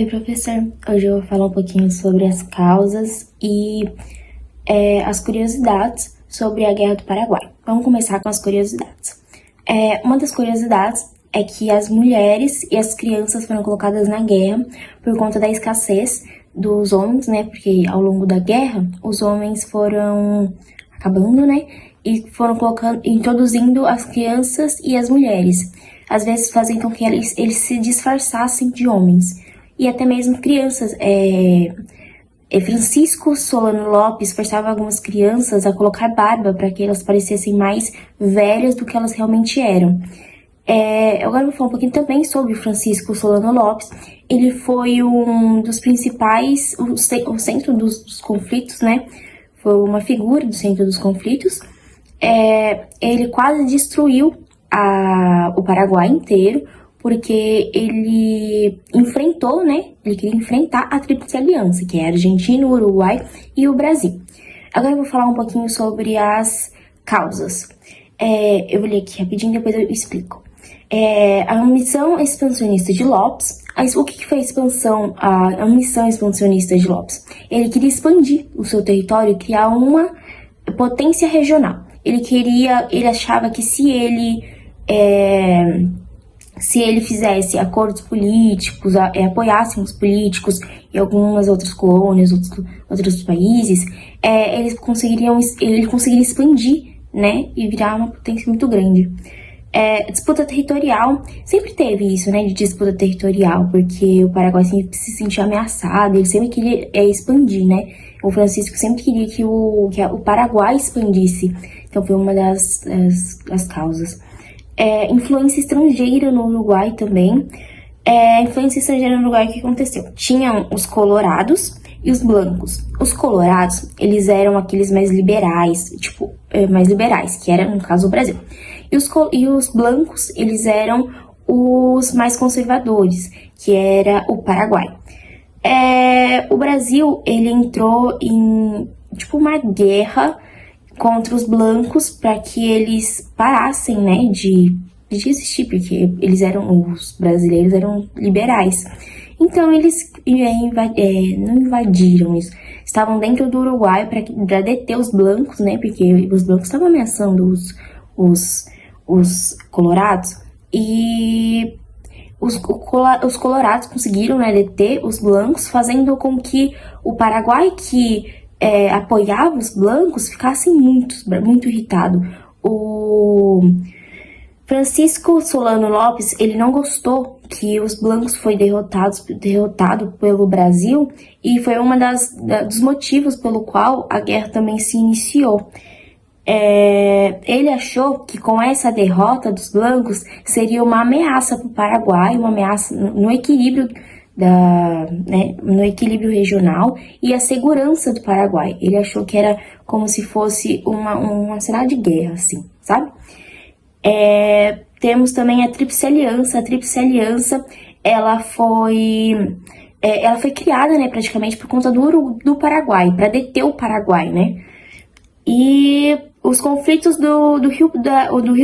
Oi, professor. Hoje eu vou falar um pouquinho sobre as causas e as curiosidades sobre a Guerra do Paraguai. Vamos começar com as curiosidades. Uma das curiosidades é que as mulheres e as crianças foram colocadas na guerra por conta da escassez dos homens, né? Porque ao longo da guerra, os homens foram acabando, né? E foram introduzindo as crianças e as mulheres. Às vezes fazendo com que eles se disfarçassem de homens. E até mesmo crianças. Francisco Solano Lopes forçava algumas crianças a colocar barba para que elas parecessem mais velhas do que elas realmente eram. Agora eu vou falar um pouquinho também sobre Francisco Solano Lopes. Ele foi um dos principais, o centro dos conflitos, né? Foi uma figura do centro dos conflitos. Ele quase destruiu o Paraguai inteiro, porque ele enfrentou, né? Ele queria enfrentar a Tríplice Aliança, que é a Argentina, o Uruguai e o Brasil. Agora eu vou falar um pouquinho sobre as causas. Eu vou ler aqui rapidinho, depois eu explico. A missão expansionista de Lopes. O que foi a missão expansionista de Lopes? Ele queria expandir o seu território e criar uma potência regional. Ele achava que se ele fizesse acordos políticos, apoiasse os políticos e algumas outras colônias, outros países, ele conseguiria expandir, né, e virar uma potência muito grande. Disputa territorial, sempre teve isso, né, de disputa territorial, porque o Paraguai sempre se sentia ameaçado, ele sempre queria expandir, né. O Francisco sempre queria que o Paraguai expandisse, então foi uma das causas. Influência estrangeira no Uruguai também. Influência estrangeira no Uruguai, o que aconteceu? Tinham os colorados e os blancos. Os colorados, eles eram aqueles mais liberais, que era, no caso, o Brasil. E os blancos, eles eram os mais conservadores, que era o Paraguai. O Brasil, ele entrou em, uma guerra contra os blancos para que eles parassem, né, de existir, porque os brasileiros eram liberais. Então eles não invadiram isso, estavam dentro do Uruguai para deter os blancos, né, porque os blancos estavam ameaçando os colorados, e os colorados conseguiram, né, deter os blancos, fazendo com que o Paraguai, que apoiava os blancos, ficassem muito irritado. O Francisco Solano Lopes, ele não gostou que os blancos foi derrotado pelo Brasil, e foi uma dos motivos pelo qual a guerra também se iniciou. Ele achou que com essa derrota dos blancos seria uma ameaça para o Paraguai, uma ameaça no equilíbrio no equilíbrio regional e a segurança do Paraguai. Ele achou que era como se fosse um cenário de guerra, assim, sabe? Temos também a Tríplice Aliança. A Tríplice Aliança, ela foi criada, né, praticamente por conta do Paraguai, para deter o Paraguai, né? E os conflitos do Rio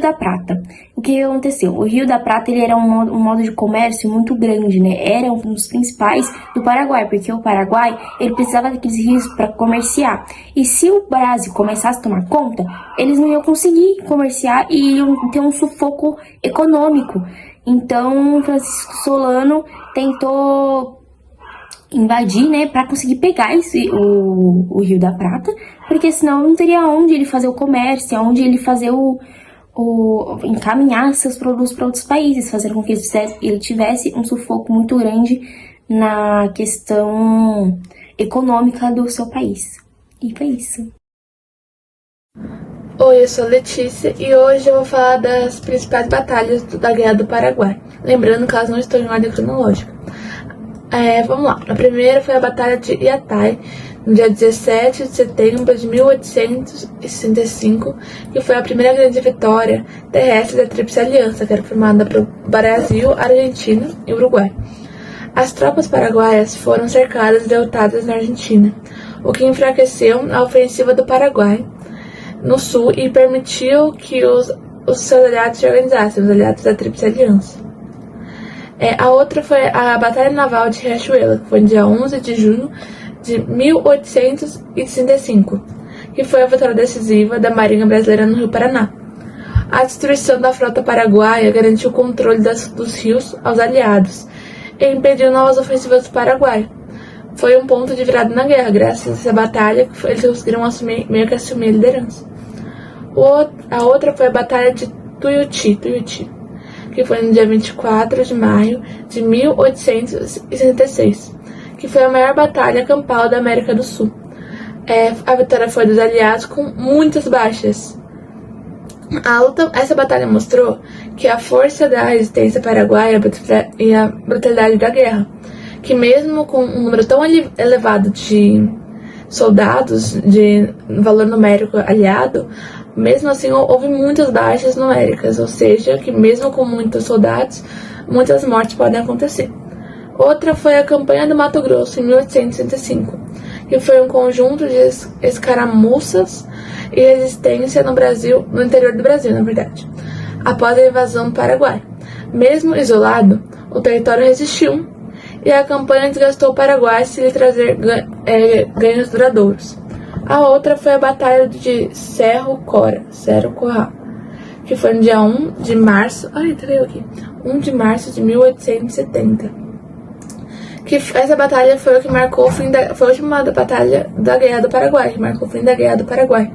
da Prata. O que aconteceu? O Rio da Prata, ele era um modo de comércio muito grande, né? Era um dos principais do Paraguai, porque o Paraguai, ele precisava daqueles rios para comerciar. E se o Brasil começasse a tomar conta, eles não iam conseguir comerciar e iam ter um sufoco econômico. Então, Francisco Solano tentou invadir, né, para conseguir pegar o Rio da Prata, porque senão não teria onde ele fazer o comércio, onde ele fazer encaminhar seus produtos para outros países, fazendo com que ele tivesse um sufoco muito grande na questão econômica do seu país. E foi isso. Oi, eu sou Letícia e hoje eu vou falar das principais batalhas da Guerra do Paraguai, lembrando que elas não estão em ordem cronológica. Vamos lá. A primeira foi a Batalha de Yatai, no dia 17 de setembro de 1865, que foi a primeira grande vitória terrestre da Tríplice Aliança, que era formada pelo Brasil, Argentina e Uruguai. As tropas paraguaias foram cercadas e derrotadas na Argentina, o que enfraqueceu a ofensiva do Paraguai no sul e permitiu que os seus aliados se organizassem, os aliados da Tríplice Aliança. A outra foi a Batalha Naval de Riachuelo, que foi no dia 11 de junho de 1865, que foi a vitória decisiva da Marinha Brasileira no Rio Paraná. A destruição da frota paraguaia garantiu o controle dos rios aos aliados e impediu novas ofensivas do Paraguai. Foi um ponto de virada na guerra. Graças a essa batalha, eles conseguiram meio que assumir a liderança. A outra foi a Batalha de Tuiuti, que foi no dia 24 de maio de 1866, que foi a maior batalha campal da América do Sul. A vitória foi dos aliados com muitas baixas. Essa batalha mostrou que a força da resistência paraguaia e a brutalidade da guerra, que mesmo com um número tão elevado de soldados, de valor numérico aliado, mesmo assim houve muitas baixas numéricas, ou seja, que mesmo com muitos soldados, muitas mortes podem acontecer. Outra foi a campanha do Mato Grosso, em 1865, que foi um conjunto de escaramuças e resistência no interior do Brasil, na verdade, após a invasão do Paraguai. Mesmo isolado, o território resistiu e a campanha desgastou o Paraguai sem lhe trazer ganhos duradouros. A outra foi a Batalha de Cerro Corá, que foi no dia 1 de março, 1 de março de 1870. Essa batalha foi o que marcou o fim foi a última batalha da Guerra do Paraguai, que marcou o fim da Guerra do Paraguai.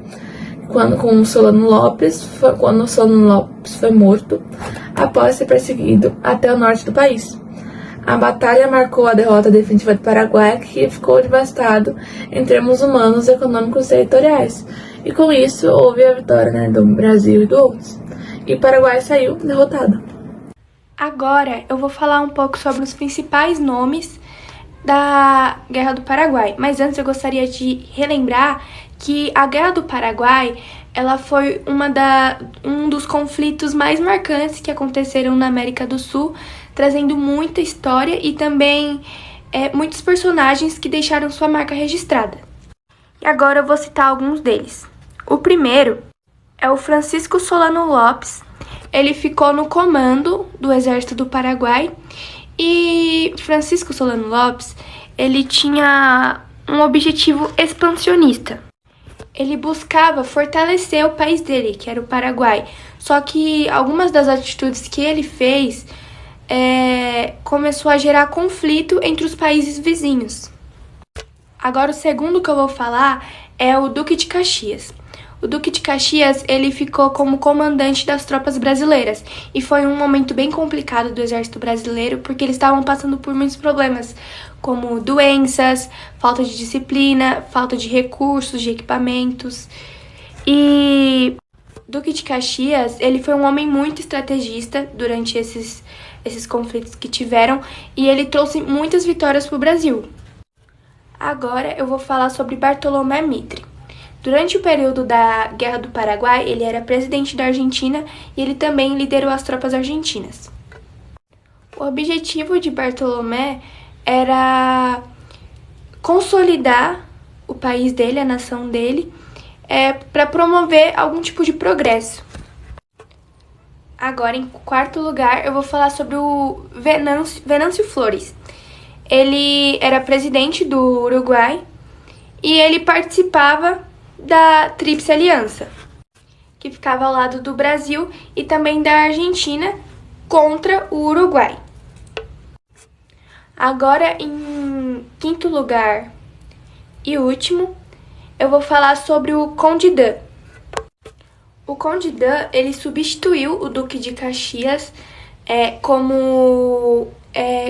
Quando o Solano Lopes foi morto após ser perseguido até o norte do país. A batalha marcou a derrota definitiva do Paraguai, que ficou devastado em termos humanos, econômicos e territoriais. E com isso houve a vitória, do Brasil e do outros. E o Paraguai saiu derrotado. Agora eu vou falar um pouco sobre os principais nomes da Guerra do Paraguai. Mas antes eu gostaria de relembrar que a Guerra do Paraguai ela foi um dos conflitos mais marcantes que aconteceram na América do Sul, trazendo muita história e também muitos personagens que deixaram sua marca registrada. E agora eu vou citar alguns deles. O primeiro é o Francisco Solano Lopes. Ele ficou no comando do Exército do Paraguai e Francisco Solano Lopes, ele tinha um objetivo expansionista. Ele buscava fortalecer o país dele, que era o Paraguai. Só que algumas das atitudes que ele fez começou a gerar conflito entre os países vizinhos. Agora o segundo que eu vou falar é o Duque de Caxias. O Duque de Caxias, ele ficou como comandante das tropas brasileiras e foi um momento bem complicado do exército brasileiro porque eles estavam passando por muitos problemas, como doenças, falta de disciplina, falta de recursos, de equipamentos. E Duque de Caxias, ele foi um homem muito estrategista durante esses conflitos que tiveram e ele trouxe muitas vitórias para o Brasil. Agora eu vou falar sobre Bartolomé Mitre. Durante o período da Guerra do Paraguai, ele era presidente da Argentina e ele também liderou as tropas argentinas. O objetivo de Bartolomé era consolidar o país dele, a nação dele, para promover algum tipo de progresso. Agora, em quarto lugar, eu vou falar sobre o Venâncio Flores. Ele era presidente do Uruguai e ele participava da Tríplice Aliança, que ficava ao lado do Brasil e também da Argentina contra o Uruguai. Agora, em quinto lugar e último, eu vou falar sobre o Conde Dan. O Conde Dan, ele substituiu o Duque de Caxias como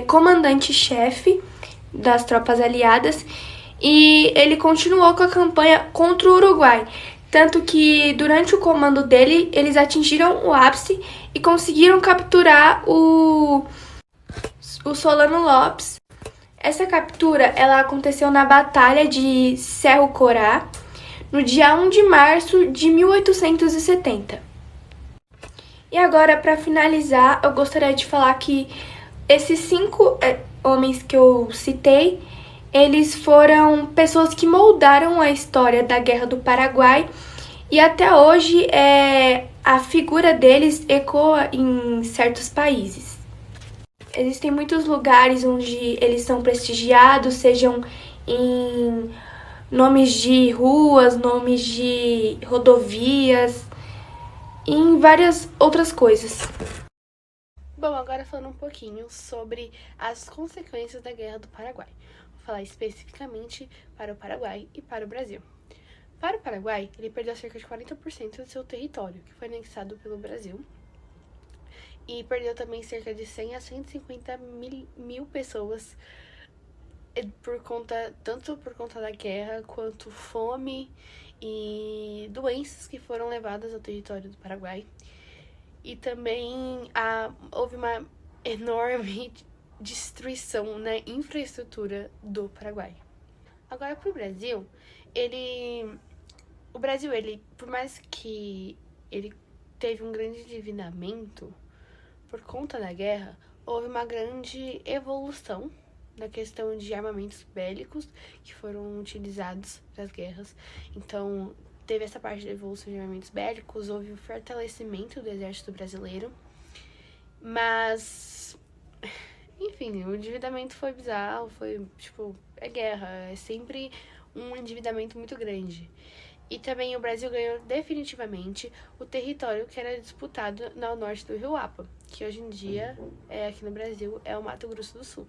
comandante-chefe das tropas aliadas e ele continuou com a campanha contra o Uruguai, tanto que durante o comando dele eles atingiram o ápice e conseguiram capturar o Solano Lopes. Essa captura ela aconteceu na Batalha de Cerro Corá, no dia 1 de março de 1870. E agora, para finalizar, eu gostaria de falar que esses 5 homens que eu citei, eles foram pessoas que moldaram a história da Guerra do Paraguai e até hoje a figura deles ecoa em certos países. Existem muitos lugares onde eles são prestigiados, sejam em nomes de ruas, nomes de rodovias e em várias outras coisas. Bom, agora falando um pouquinho sobre as consequências da Guerra do Paraguai. Vou falar especificamente para o Paraguai e para o Brasil. Para o Paraguai, ele perdeu cerca de 40% do seu território, que foi anexado pelo Brasil. E perdeu também cerca de 100 a 150 mil pessoas tanto por conta da guerra, quanto fome e doenças que foram levadas ao território do Paraguai. E também houve uma enorme destruição na infraestrutura do Paraguai. Agora, para o Brasil, por mais que ele teve um grande endividamento por conta da guerra, houve uma grande evolução na questão de armamentos bélicos que foram utilizados para as guerras. Então, teve essa parte da evolução de armamentos bélicos, houve o fortalecimento do exército brasileiro, mas, enfim, o endividamento foi bizarro, é guerra, é sempre um endividamento muito grande. E também o Brasil ganhou definitivamente o território que era disputado no norte do Rio Apa, que hoje em dia, aqui no Brasil, é o Mato Grosso do Sul.